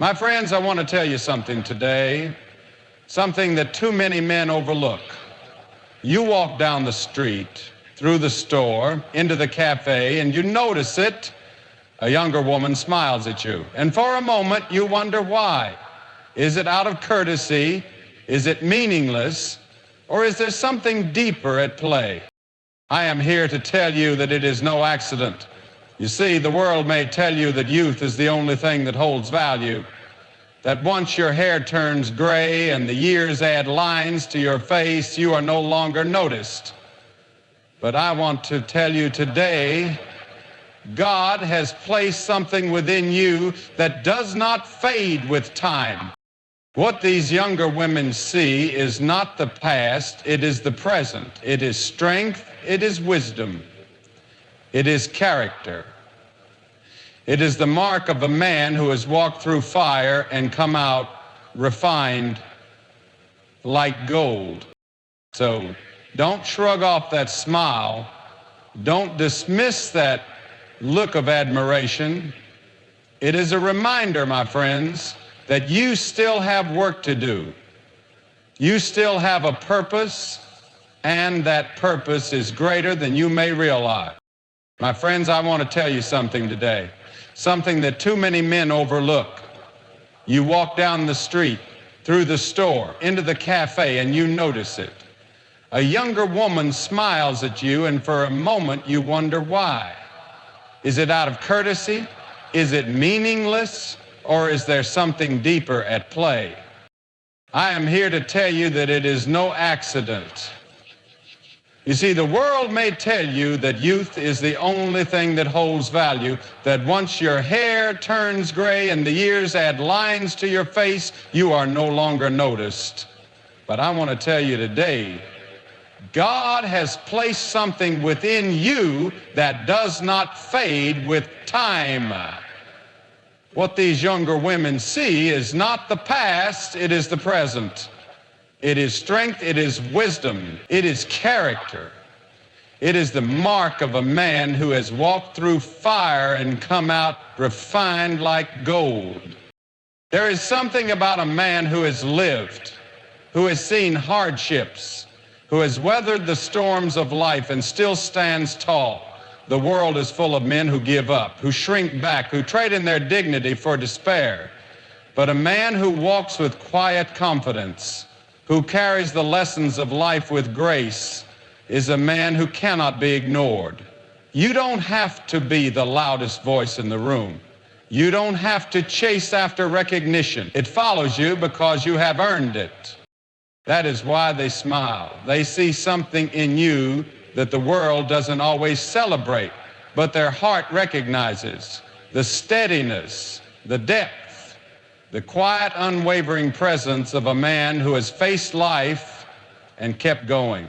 My friends, I want to tell you something today, something that too many men overlook. You walk down the street, through the store, into the cafe, and you notice it. A younger woman smiles at you, and for a moment you wonder why. Is it out of courtesy? Is it meaningless? Or is there something deeper at play? I am here to tell you that it is no accident. You see, the world may tell you that youth is the only thing that holds value, that once your hair turns gray and the years add lines to your face, you are no longer noticed. But I want to tell you today, God has placed something within you that does not fade with time. What these younger women see is not the past, it is the present. It is strength, it is wisdom, it is character. It is the mark of a man who has walked through fire and come out refined like gold. So don't shrug off that smile. Don't dismiss that look of admiration. It is a reminder, my friends, that you still have work to do. You still have a purpose, and that purpose is greater than you may realize. My friends, I want to tell you something today, something that too many men overlook. You walk down the street, through the store, into the cafe, and you notice it. A younger woman smiles at you, and for a moment you wonder why. Is it out of courtesy? Is it meaningless? Or is there something deeper at play? I am here to tell you that it is no accident. You see, the world may tell you that youth is the only thing that holds value, that once your hair turns gray and the years add lines to your face, you are no longer noticed. But I want to tell you today, God has placed something within you that does not fade with time. What these younger women see is not the past, it is the present. It is strength, it is wisdom, it is character. It is the mark of a man who has walked through fire and come out refined like gold. There is something about a man who has lived, who has seen hardships, who has weathered the storms of life and still stands tall. The world is full of men who give up, who shrink back, who trade in their dignity for despair. But a man who walks with quiet confidence, who carries the lessons of life with grace, is a man who cannot be ignored. You don't have to be the loudest voice in the room. You don't have to chase after recognition. It follows you because you have earned it. That is why they smile. They see something in you that the world doesn't always celebrate, but their heart recognizes the steadiness, the depth, the quiet, unwavering presence of a man who has faced life and kept going.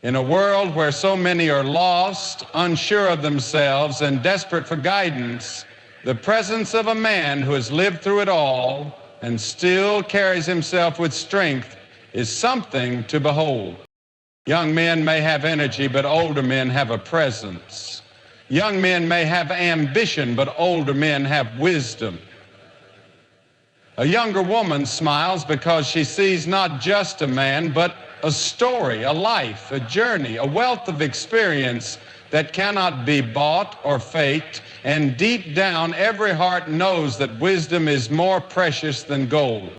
In a world where so many are lost, unsure of themselves, and desperate for guidance, the presence of a man who has lived through it all and still carries himself with strength is something to behold. Young men may have energy, but older men have a presence. Young men may have ambition, but older men have wisdom. A younger woman smiles because she sees not just a man, but a story, a life, a journey, a wealth of experience that cannot be bought or faked, and deep down every heart knows that wisdom is more precious than gold.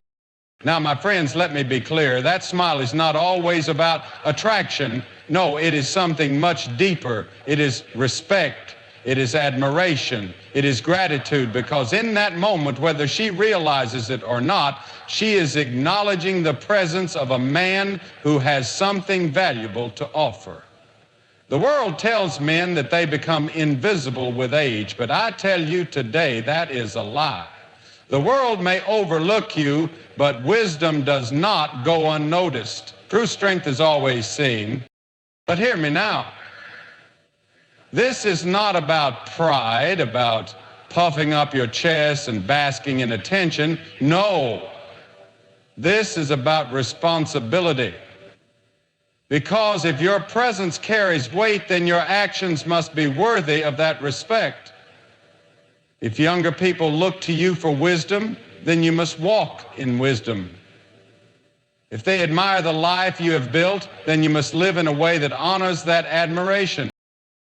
Now, my friends, let me be clear. That smile is not always about attraction. No, it is something much deeper. It is respect. It is admiration. It is gratitude, because in that moment, whether she realizes it or not, she is acknowledging the presence of a man who has something valuable to offer. The world tells men that they become invisible with age, but I tell you today that is a lie. The world may overlook you, but wisdom does not go unnoticed. True strength is always seen. But hear me now. This is not about pride, about puffing up your chest and basking in attention. No. This is about responsibility. Because if your presence carries weight, then your actions must be worthy of that respect. If younger people look to you for wisdom, then you must walk in wisdom. If they admire the life you have built, then you must live in a way that honors that admiration.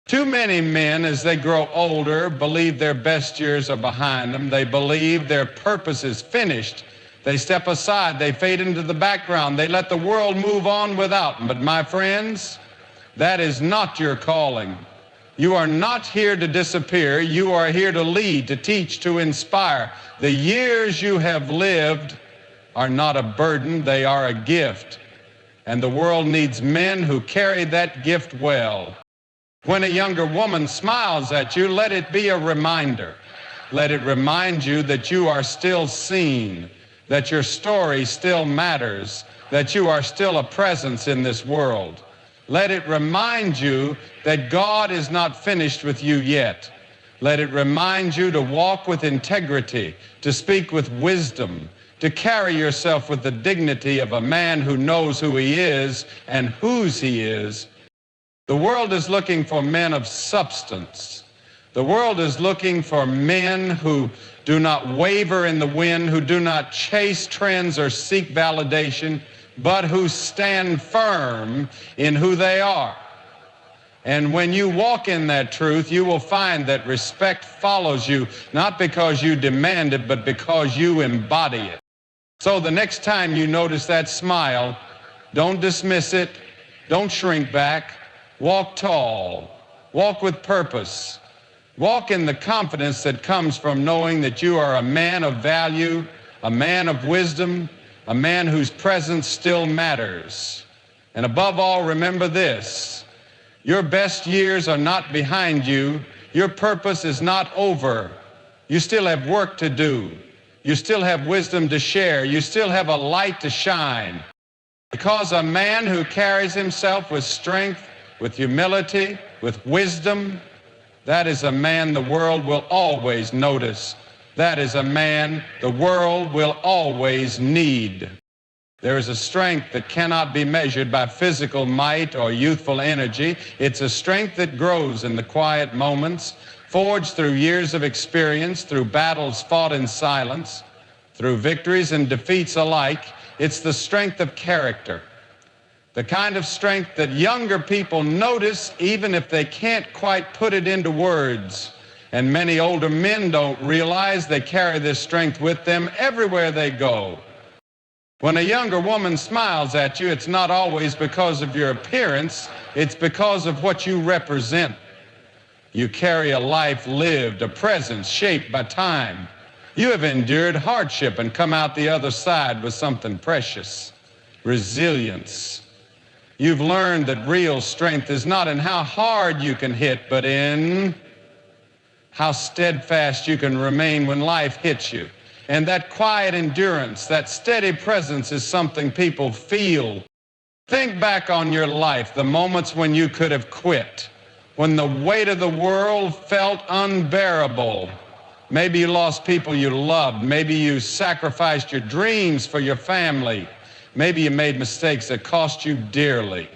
Too many men, as they grow older, believe their best years are behind them. They believe their purpose is finished. They step aside. They fade into the background. They let the world move on without them. But my friends, that is not your calling. You are not here to disappear. You are here to lead, to teach, to inspire. The years you have lived are not a burden. They are a gift. And the world needs men who carry that gift well. When a younger woman smiles at you, let it be a reminder. Let it remind you that you are still seen, that your story still matters, that you are still a presence in this world. Let it remind you that God is not finished with you yet. Let it remind you to walk with integrity, to speak with wisdom, to carry yourself with the dignity of a man who knows who he is and whose he is. The world is looking for men of substance. The world is looking for men who do not waver in the wind, who do not chase trends or seek validation, but who stand firm in who they are. And when you walk in that truth, you will find that respect follows you, not because you demand it, but because you embody it. So the next time you notice that smile, don't dismiss it, don't shrink back. Walk tall, walk with purpose, walk in the confidence that comes from knowing that you are a man of value, a man of wisdom, a man whose presence still matters. And above all, remember this: your best years are not behind you. Your purpose is not over. You still have work to do. You still have wisdom to share. You still have a light to shine. Because a man who carries himself with strength, with humility, with wisdom, that is a man the world will always notice. That is a man the world will always need. There is a strength that cannot be measured by physical might or youthful energy. It's a strength that grows in the quiet moments, forged through years of experience, through battles fought in silence, through victories and defeats alike. It's the strength of character. The kind of strength that younger people notice even if they can't quite put it into words. And many older men don't realize they carry this strength with them everywhere they go. When a younger woman smiles at you, it's not always because of your appearance, it's because of what you represent. You carry a life lived, a presence shaped by time. You have endured hardship and come out the other side with something precious: resilience. You've learned that real strength is not in how hard you can hit, but in how steadfast you can remain when life hits you. And that quiet endurance, that steady presence is something people feel. Think back on your life, the moments when you could have quit, when the weight of the world felt unbearable. Maybe you lost people you loved. Maybe you sacrificed your dreams for your family. Maybe you made mistakes that cost you dearly,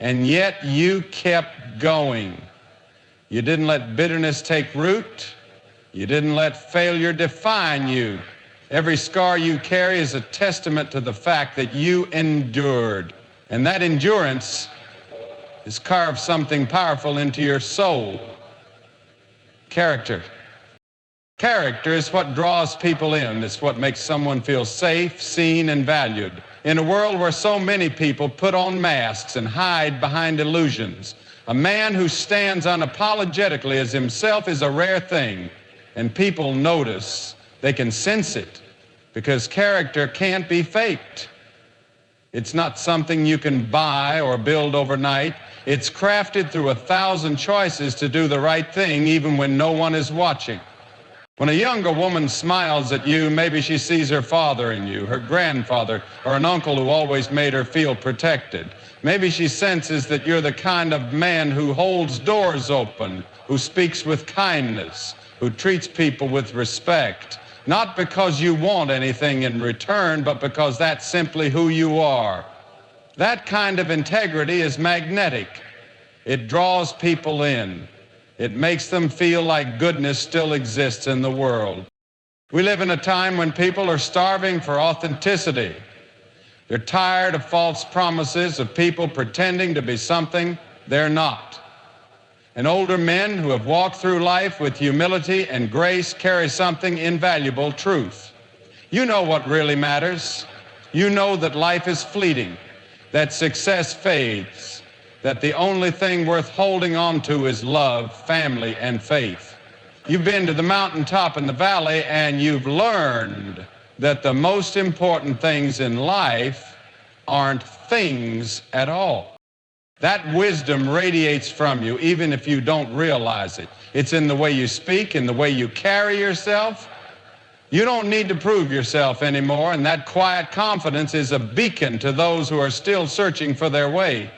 and yet you kept going. You didn't let bitterness take root. You didn't let failure define you. Every scar you carry is a testament to the fact that you endured, and that endurance has carved something powerful into your soul: character. Character is what draws people in. It's what makes someone feel safe, seen, and valued. In a world where so many people put on masks and hide behind illusions, a man who stands unapologetically as himself is a rare thing, and people notice. They can sense it, because character can't be faked. It's not something you can buy or build overnight. It's crafted through 1,000 choices to do the right thing even when no one is watching. When a younger woman smiles at you, maybe she sees her father in you, her grandfather, or an uncle who always made her feel protected. Maybe she senses that you're the kind of man who holds doors open, who speaks with kindness, who treats people with respect, not because you want anything in return, but because that's simply who you are. That kind of integrity is magnetic. It draws people in. It makes them feel like goodness still exists in the world. We live in a time when people are starving for authenticity. They're tired of false promises, of people pretending to be something they're not. And older men who have walked through life with humility and grace carry something invaluable: truth. You know what really matters. You know that life is fleeting, that success fades, that the only thing worth holding on to is love, family, and faith. You've been to the mountaintop and the valley, and you've learned that the most important things in life aren't things at all. That wisdom radiates from you, even if you don't realize it. It's in the way you speak, in the way you carry yourself. You don't need to prove yourself anymore, and that quiet confidence is a beacon to those who are still searching for their way.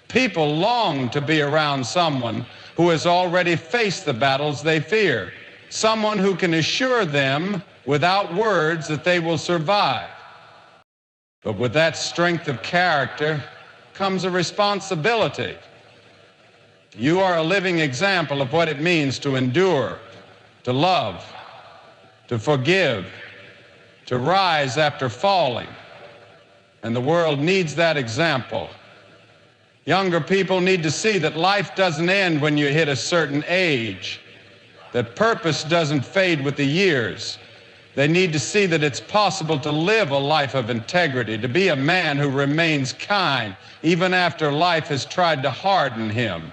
People long to be around someone who has already faced the battles they fear, someone who can assure them without words that they will survive. But with that strength of character comes a responsibility. You are a living example of what it means to endure, to love, to forgive, to rise after falling. And the world needs that example. Younger people need to see that life doesn't end when you hit a certain age, that purpose doesn't fade with the years. They need to see that it's possible to live a life of integrity, to be a man who remains kind even after life has tried to harden him.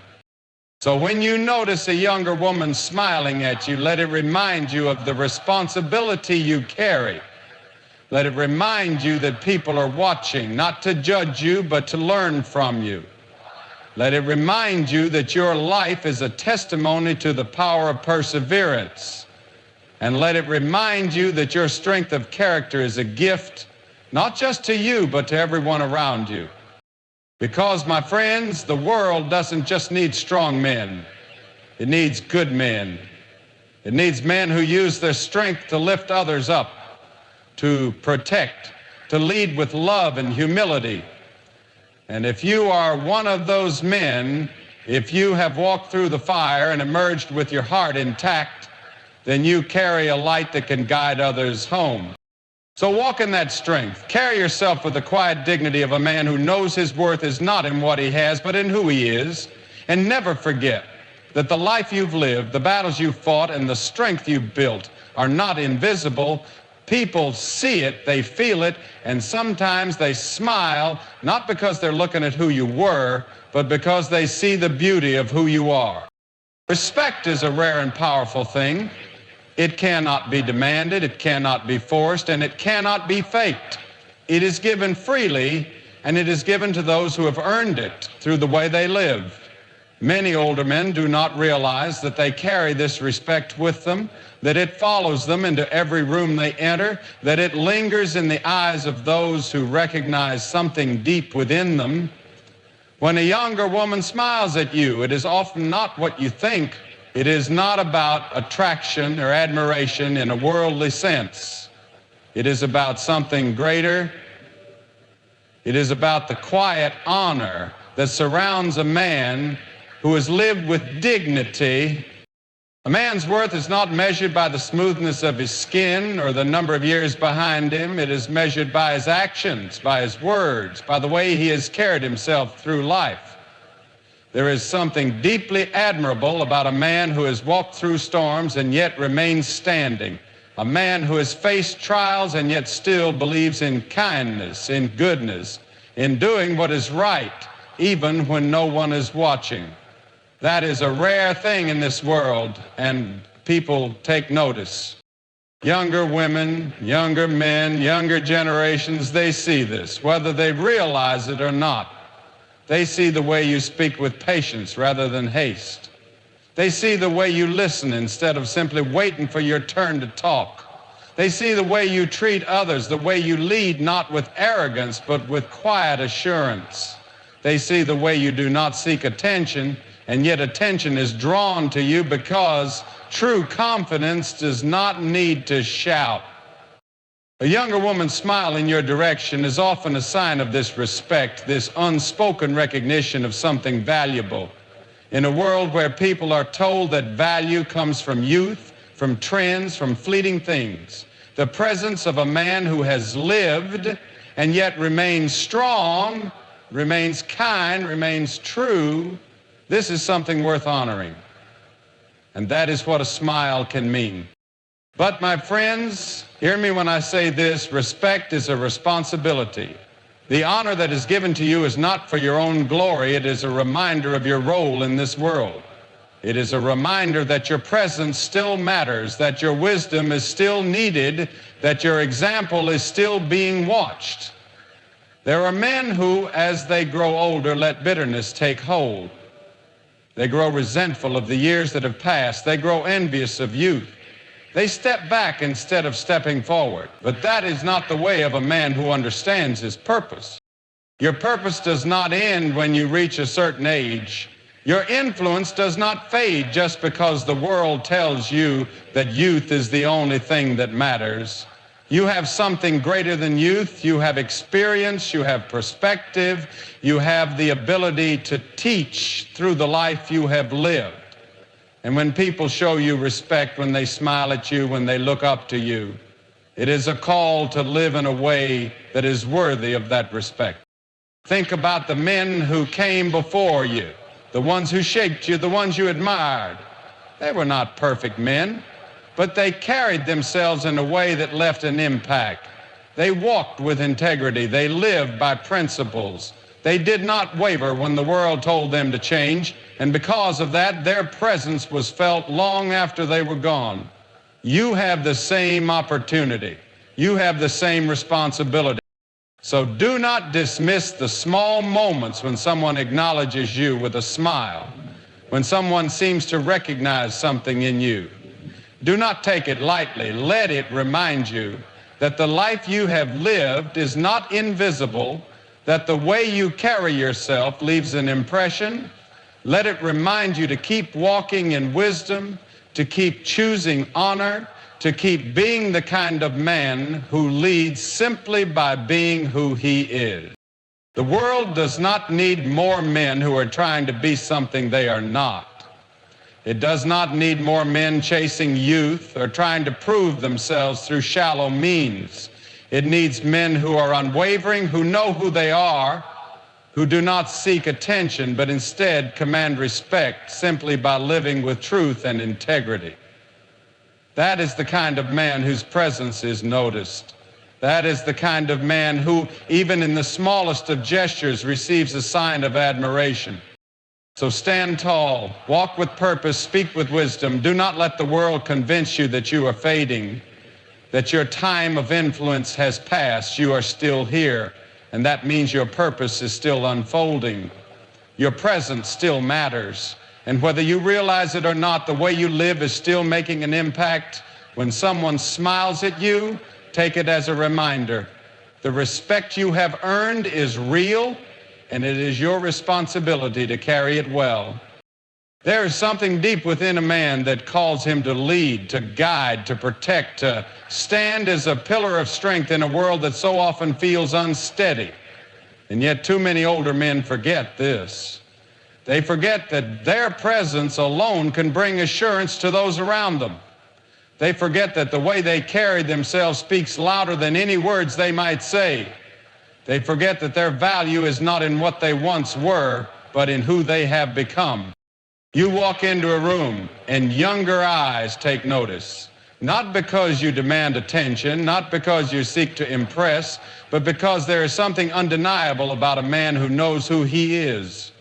So when you notice a younger woman smiling at you, let it remind you of the responsibility you carry. Let it remind you that people are watching, not to judge you, but to learn from you. Let it remind you that your life is a testimony to the power of perseverance. And let it remind you that your strength of character is a gift, not just to you, but to everyone around you. Because, my friends, the world doesn't just need strong men. It needs good men. It needs men who use their strength to lift others up, to protect, to lead with love and humility. And if you are one of those men, if you have walked through the fire and emerged with your heart intact, then you carry a light that can guide others home. So walk in that strength. Carry yourself with the quiet dignity of a man who knows his worth is not in what he has, but in who he is. And never forget that the life you've lived, the battles you've fought, and the strength you've built are not invisible. People see it, they feel it, and sometimes they smile, not because they're looking at who you were, but because they see the beauty of who you are. Respect is a rare and powerful thing. It cannot be demanded, it cannot be forced, and it cannot be faked. It is given freely, and it is given to those who have earned it through the way they live. Many older men do not realize that they carry this respect with them, that it follows them into every room they enter, that it lingers in the eyes of those who recognize something deep within them. When a younger woman smiles at you, it is often not what you think. It is not about attraction or admiration in a worldly sense. It is about something greater. It is about the quiet honor that surrounds a man who has lived with dignity. A man's worth is not measured by the smoothness of his skin or the number of years behind him. It is measured by his actions, by his words, by the way he has carried himself through life. There is something deeply admirable about a man who has walked through storms and yet remains standing, a man who has faced trials and yet still believes in kindness, in goodness, in doing what is right, even when no one is watching. That is a rare thing in this world, and people take notice. Younger women, younger men, younger generations, they see this, whether they realize it or not. They see the way you speak with patience rather than haste. They see the way you listen instead of simply waiting for your turn to talk. They see the way you treat others, the way you lead not with arrogance but with quiet assurance. They see the way you do not seek attention, and yet attention is drawn to you because true confidence does not need to shout. A younger woman's smile in your direction is often a sign of this respect, this unspoken recognition of something valuable. In a world where people are told that value comes from youth, from trends, from fleeting things. The presence of a man who has lived and yet remains strong, remains kind, remains true, this is something worth honoring. And that is what a smile can mean. But my friends, hear me when I say this, respect is a responsibility. The honor that is given to you is not for your own glory, it is a reminder of your role in this world. It is a reminder that your presence still matters, that your wisdom is still needed, that your example is still being watched. There are men who, as they grow older, let bitterness take hold. They grow resentful of the years that have passed. They grow envious of youth. They step back instead of stepping forward. But that is not the way of a man who understands his purpose. Your purpose does not end when you reach a certain age. Your influence does not fade just because the world tells you that youth is the only thing that matters. You have something greater than youth. You have experience, you have perspective, you have the ability to teach through the life you have lived. And when people show you respect, when they smile at you, when they look up to you, it is a call to live in a way that is worthy of that respect. Think about the men who came before you, the ones who shaped you, the ones you admired. They were not perfect men, but they carried themselves in a way that left an impact. They walked with integrity. They lived by principles. They did not waver when the world told them to change, and because of that, their presence was felt long after they were gone. You have the same opportunity. You have the same responsibility. So do not dismiss the small moments when someone acknowledges you with a smile, when someone seems to recognize something in you. Do not take it lightly. Let it remind you that the life you have lived is not invisible, that the way you carry yourself leaves an impression. Let it remind you to keep walking in wisdom, to keep choosing honor, to keep being the kind of man who leads simply by being who he is. The world does not need more men who are trying to be something they are not. It does not need more men chasing youth or trying to prove themselves through shallow means. It needs men who are unwavering, who know who they are, who do not seek attention, but instead command respect simply by living with truth and integrity. That is the kind of man whose presence is noticed. That is the kind of man who, even in the smallest of gestures, receives a sign of admiration. So stand tall, walk with purpose, speak with wisdom. Do not let the world convince you that you are fading, that your time of influence has passed. You are still here, and that means your purpose is still unfolding. Your presence still matters, and whether you realize it or not, the way you live is still making an impact. When someone smiles at you, take it as a reminder. The respect you have earned is real, and it is your responsibility to carry it well. There is something deep within a man that calls him to lead, to guide, to protect, to stand as a pillar of strength in a world that so often feels unsteady. And yet too many older men forget this. They forget that their presence alone can bring assurance to those around them. They forget that the way they carry themselves speaks louder than any words they might say. They forget that their value is not in what they once were, but in who they have become. You walk into a room and younger eyes take notice, not because you demand attention, not because you seek to impress, but because there is something undeniable about a man who knows who he is.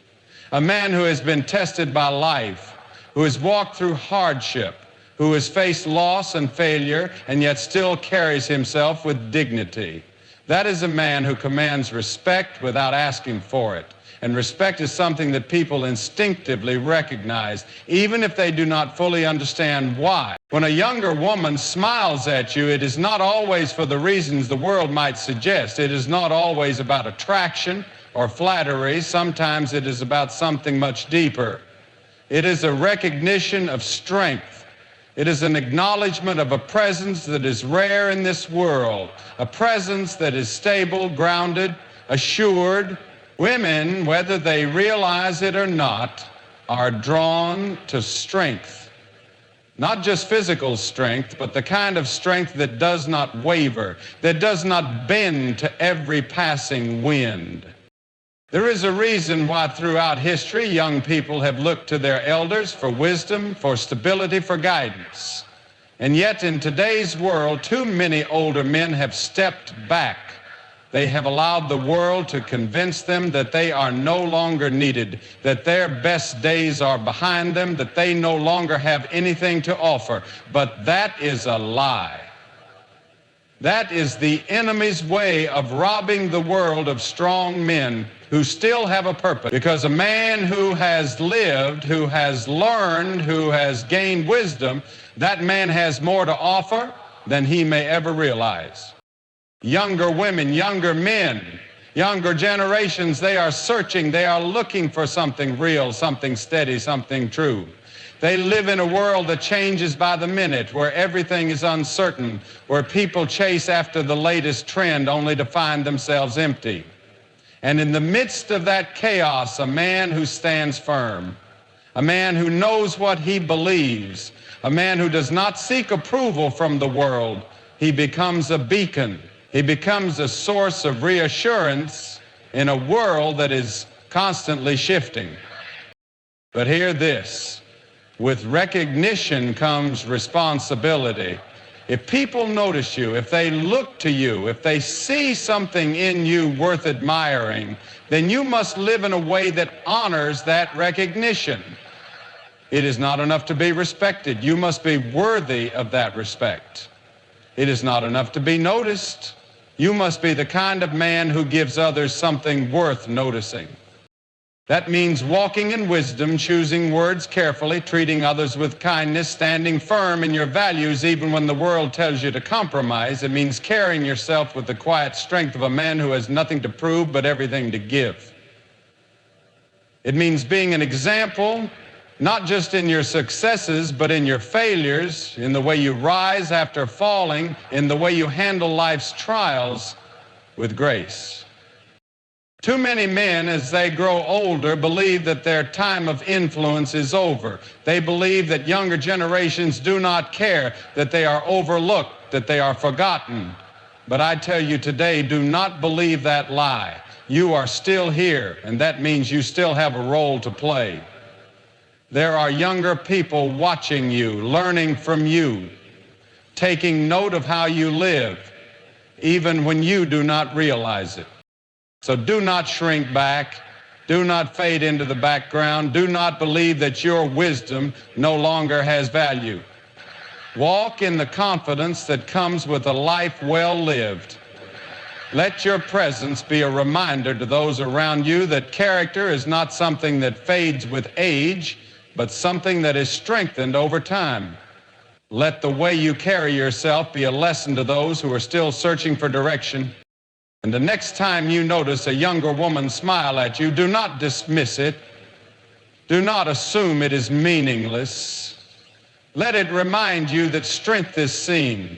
A man who has been tested by life, who has walked through hardship, who has faced loss and failure, and yet still carries himself with dignity. That is a man who commands respect without asking for it. And respect is something that people instinctively recognize, even if they do not fully understand why. When a younger woman smiles at you, it is not always for the reasons the world might suggest. It is not always about attraction or flattery. Sometimes it is about something much deeper. It is a recognition of strength. It is an acknowledgement of a presence that is rare in this world, a presence that is stable, grounded, assured. Women, whether they realize it or not, are drawn to strength. Not just physical strength, but the kind of strength that does not waver, that does not bend to every passing wind. There is a reason why throughout history young people have looked to their elders for wisdom, for stability, for guidance. And yet in today's world, too many older men have stepped back. They have allowed the world to convince them that they are no longer needed, that their best days are behind them, that they no longer have anything to offer. But that is a lie. That is the enemy's way of robbing the world of strong men who still have a purpose. Because a man who has lived, who has learned, who has gained wisdom, that man has more to offer than he may ever realize. Younger women, younger men, younger generations, they are searching, they are looking for something real, something steady, something true. They live in a world that changes by the minute, where everything is uncertain, where people chase after the latest trend only to find themselves empty. And in the midst of that chaos, a man who stands firm, a man who knows what he believes, a man who does not seek approval from the world, he becomes a beacon. He becomes a source of reassurance in a world that is constantly shifting. But hear this, with recognition comes responsibility. If people notice you, if they look to you, if they see something in you worth admiring, then you must live in a way that honors that recognition. It is not enough to be respected. You must be worthy of that respect. It is not enough to be noticed. You must be the kind of man who gives others something worth noticing. That means walking in wisdom, choosing words carefully, treating others with kindness, standing firm in your values even when the world tells you to compromise. It means carrying yourself with the quiet strength of a man who has nothing to prove but everything to give. It means being an example, not just in your successes, but in your failures, in the way you rise after falling, in the way you handle life's trials with grace. Too many men, as they grow older, believe that their time of influence is over. They believe that younger generations do not care, that they are overlooked, that they are forgotten. But I tell you today, do not believe that lie. You are still here, and that means you still have a role to play. There are younger people watching you, learning from you, taking note of how you live, even when you do not realize it. So do not shrink back. Do not fade into the background. Do not believe that your wisdom no longer has value. Walk in the confidence that comes with a life well lived. Let your presence be a reminder to those around you that character is not something that fades with age, but something that is strengthened over time. Let the way you carry yourself be a lesson to those who are still searching for direction. And the next time you notice a younger woman smile at you, do not dismiss it. Do not assume it is meaningless. Let it remind you that strength is seen.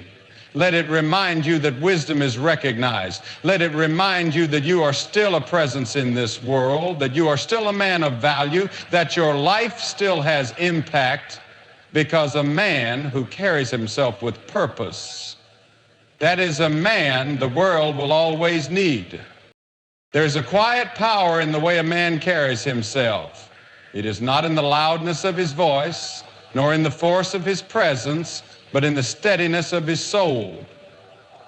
Let it remind you that wisdom is recognized. Let it remind you that you are still a presence in this world, that you are still a man of value, that your life still has impact, because a man who carries himself with purpose, that is a man the world will always need. There's a quiet power in the way a man carries himself. It is not in the loudness of his voice, nor in the force of his presence, but in the steadiness of his soul.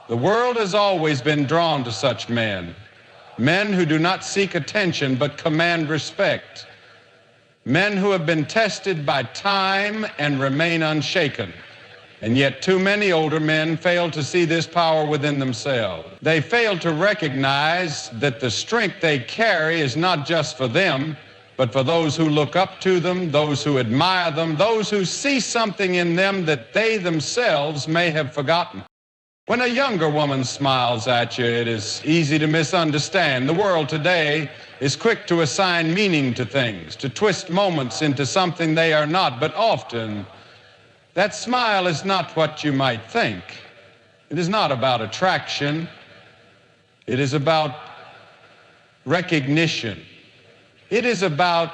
The world has always been drawn to such men, men who do not seek attention but command respect, men who have been tested by time and remain unshaken. And yet too many older men fail to see this power within themselves. They fail to recognize that the strength they carry is not just for them, but for those who look up to them, those who admire them, those who see something in them that they themselves may have forgotten. When a younger woman smiles at you, it is easy to misunderstand. The world today is quick to assign meaning to things, to twist moments into something they are not, but often that smile is not what you might think. It is not about attraction. It is about recognition. It is about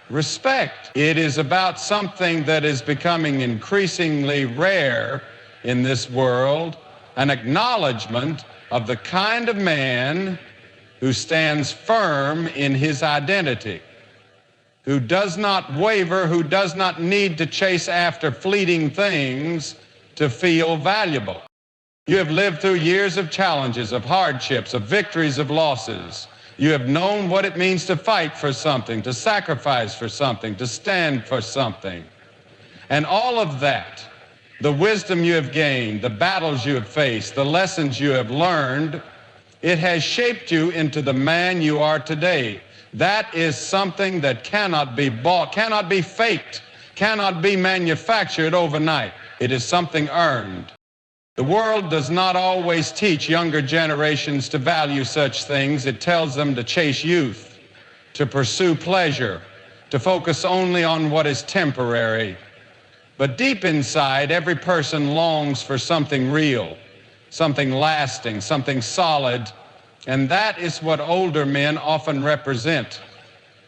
respect. It is about something that is becoming increasingly rare in this world, an acknowledgement of the kind of man who stands firm in his identity, who does not waver, who does not need to chase after fleeting things to feel valuable. You have lived through years of challenges, of hardships, of victories, of losses. You have known what it means to fight for something, to sacrifice for something, to stand for something. And all of that, the wisdom you have gained, the battles you have faced, the lessons you have learned, it has shaped you into the man you are today. That is something that cannot be bought, cannot be faked, cannot be manufactured overnight. It is something earned. The world does not always teach younger generations to value such things. It tells them to chase youth, to pursue pleasure, to focus only on what is temporary. But deep inside, every person longs for something real, something lasting, something solid, and that is what older men often represent.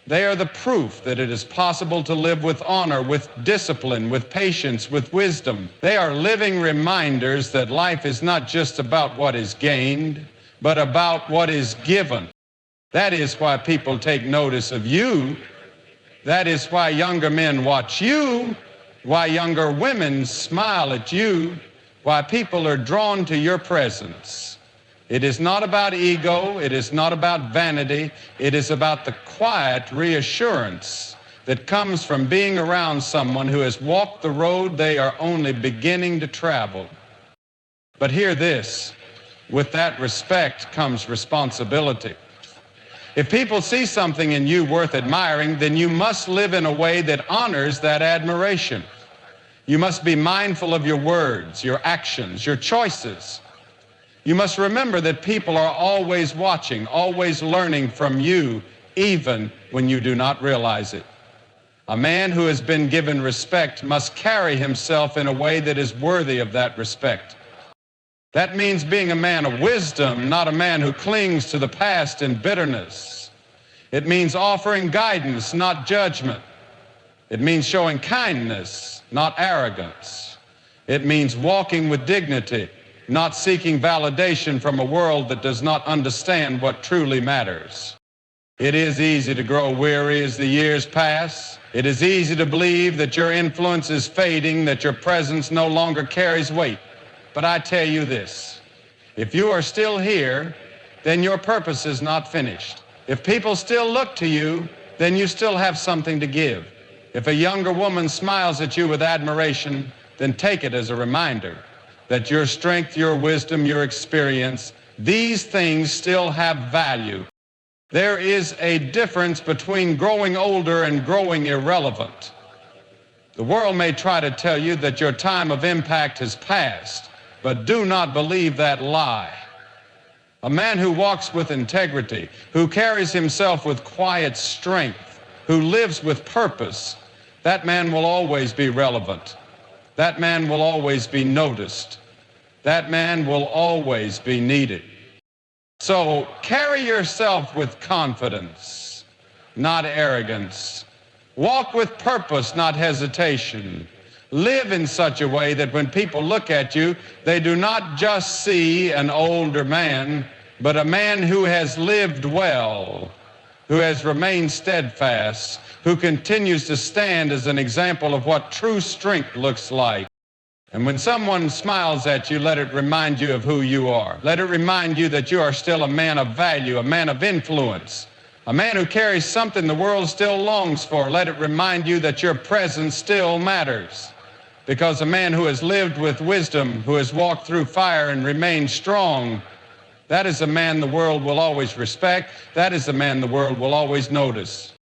They are the proof that it is possible to live with honor, with discipline, with patience, with wisdom. They are living reminders that life is not just about what is gained, but about what is given. That is why people take notice of you. That is why younger men watch you, why younger women smile at you, why people are drawn to your presence. It is not about ego, it is not about vanity, it is about the quiet reassurance that comes from being around someone who has walked the road they are only beginning to travel. But hear this, with that respect comes responsibility. If people see something in you worth admiring, then you must live in a way that honors that admiration. You must be mindful of your words, your actions, your choices. You must remember that people are always watching, always learning from you, even when you do not realize it. A man who has been given respect must carry himself in a way that is worthy of that respect. That means being a man of wisdom, not a man who clings to the past in bitterness. It means offering guidance, not judgment. It means showing kindness, not arrogance. It means walking with dignity, not seeking validation from a world that does not understand what truly matters. It is easy to grow weary as the years pass. It is easy to believe that your influence is fading, that your presence no longer carries weight. But I tell you this, if you are still here, then your purpose is not finished. If people still look to you, then you still have something to give. If a younger woman smiles at you with admiration, then take it as a reminder that your strength, your wisdom, your experience, these things still have value. There is a difference between growing older and growing irrelevant. The world may try to tell you that your time of impact has passed, but do not believe that lie. A man who walks with integrity, who carries himself with quiet strength, who lives with purpose, that man will always be relevant. That man will always be noticed. That man will always be needed. So carry yourself with confidence, not arrogance. Walk with purpose, not hesitation. Live in such a way that when people look at you, they do not just see an older man, but a man who has lived well, who has remained steadfast, who continues to stand as an example of what true strength looks like. And when someone smiles at you, let it remind you of who you are. Let it remind you that you are still a man of value, a man of influence, a man who carries something the world still longs for. Let it remind you that your presence still matters. Because a man who has lived with wisdom, who has walked through fire and remained strong, that is a man the world will always respect. That is a man the world will always notice.